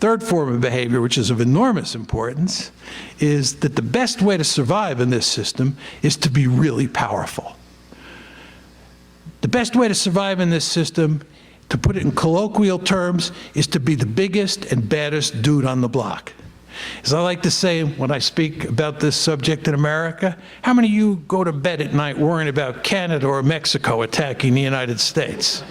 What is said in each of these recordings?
third form of behavior, which is of enormous importance, is that the best way to survive in this system is to be really powerful. The best way to survive in this system, to put it in colloquial terms, is to be the biggest and baddest dude on the block. As I like to say when I speak about this subject in America, how many of you go to bed at night worrying about Canada or Mexico attacking the United States?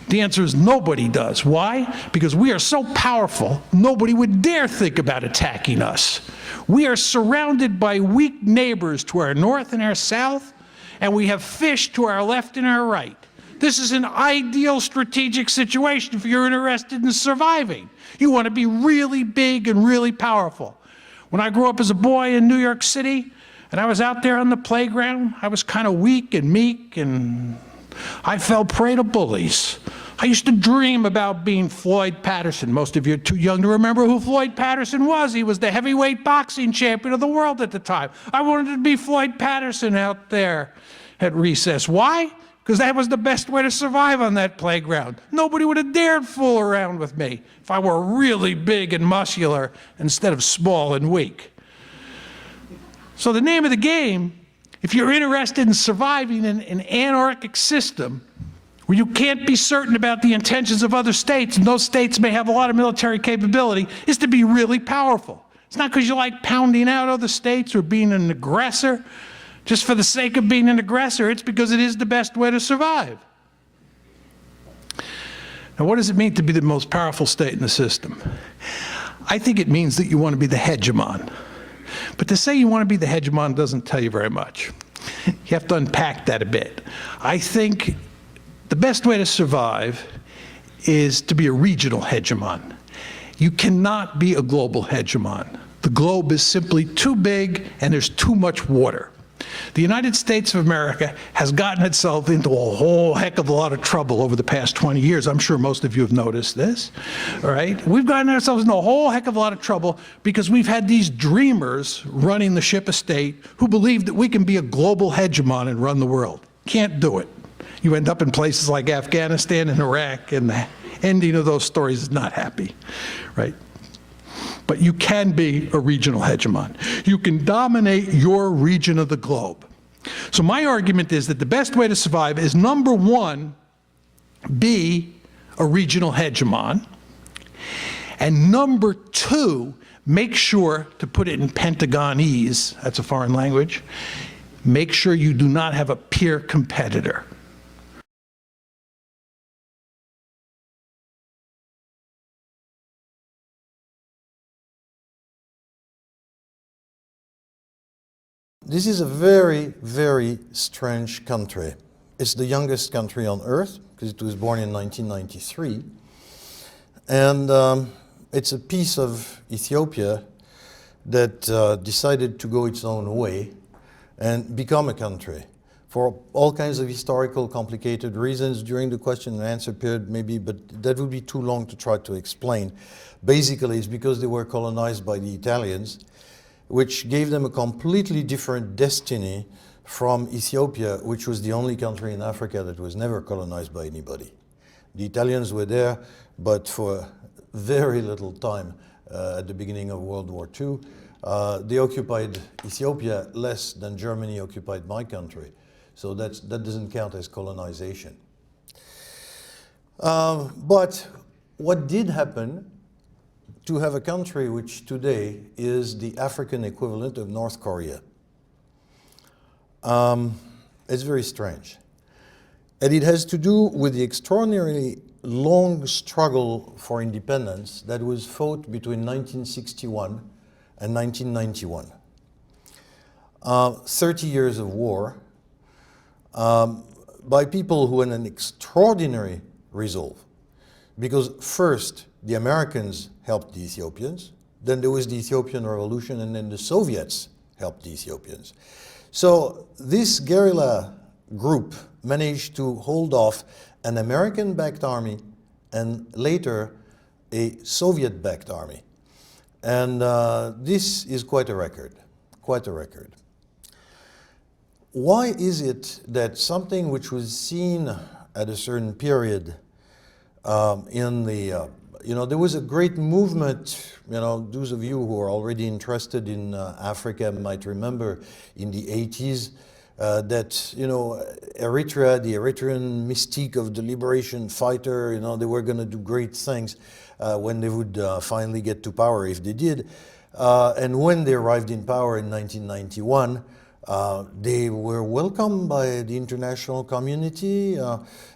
The answer is nobody does. Why? Because we are so powerful, nobody would dare think about attacking us. We are surrounded by weak neighbors to our north and our south, and we have fish to our left and our right. This is an ideal strategic situation if you're interested in surviving. You want to be really big and really powerful. When I grew up as a boy in New York City, and I was out there on the playground, I was kind of weak and meek, and I fell prey to bullies. I used to dream about being Floyd Patterson. Most of you are too young to remember who Floyd Patterson was. He was the heavyweight boxing champion of the world at the time. I wanted to be Floyd Patterson out there at recess. Why? Because that was the best way to survive on that playground. Nobody would have dared fool around with me if I were really big and muscular instead of small and weak. So the name of the game, if you're interested in surviving in an anarchic system where you can't be certain about the intentions of other states, and those states may have a lot of military capability, is to be really powerful. It's not because you like pounding out other states or being an aggressor, just for the sake of being an aggressor. It's because it is the best way to survive. Now, what does it mean to be the most powerful state in the system? I think it means that you want to be the hegemon. But to say you want to be the hegemon doesn't tell you very much. You have to unpack that a bit. I think the best way to survive is to be a regional hegemon. You cannot be a global hegemon. The globe is simply too big and there's too much water. The United States of America has gotten itself into a whole heck of a lot of trouble over the past 20 years. I'm sure most of you have noticed this, all right? We've gotten ourselves into a whole heck of a lot of trouble because we've had these dreamers running the ship of state who believe that we can be a global hegemon and run the world. Can't do it. You end up in places like Afghanistan and Iraq, and the ending of those stories is not happy, right? But you can be a regional hegemon. You can dominate your region of the globe. So my argument is that the best way to survive is, number one, be a regional hegemon. And number two, make sure, to put it in Pentagonese, that's a foreign language, make sure you do not have a peer competitor. This is a very, very strange country. It's the youngest country on earth because it was born in 1993. And it's a piece of Ethiopia that decided to go its own way and become a country for all kinds of historical complicated reasons during the question and answer period maybe, but that would be too long to try to explain. Basically, it's because they were colonized by the Italians, which gave them a completely different destiny from Ethiopia, which was the only country in Africa that was never colonized by anybody. The Italians were there, but for very little time at the beginning of World War II. They occupied Ethiopia less than Germany occupied my country. So that doesn't count as colonization. But what did happen to have a country which today is the African equivalent of North Korea? It's very strange. And it has to do with the extraordinarily long struggle for independence that was fought between 1961 and 1991. 30 years of war by people who had an extraordinary resolve. Because first, the Americans helped the Ethiopians, then there was the Ethiopian Revolution, and then the Soviets helped the Ethiopians. So this guerrilla group managed to hold off an American-backed army and later a Soviet-backed army. And this is quite a record, quite a record. Why is it that something which was seen at a certain period in the you know, there was a great movement, you know, those of you who are already interested in Africa might remember in the 80s that, you know, Eritrea, the Eritrean mystique of the liberation fighter, you know, they were going to do great things when they would finally get to power, if they did. And when they arrived in power in 1991, they were welcomed by the international community.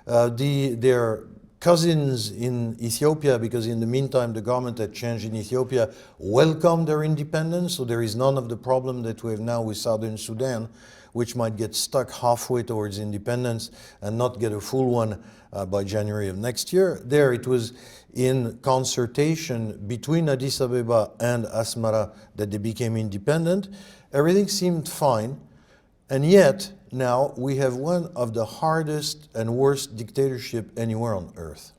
Their cousins in Ethiopia, because in the meantime the government had changed in Ethiopia, welcomed their independence, so there is none of the problem that we have now with Southern Sudan, which might get stuck halfway towards independence and not get a full one by January of next year. There it was in consultation between Addis Ababa and Asmara that they became independent. Everything seemed fine, and yet now we have one of the hardest and worst dictatorship anywhere on earth.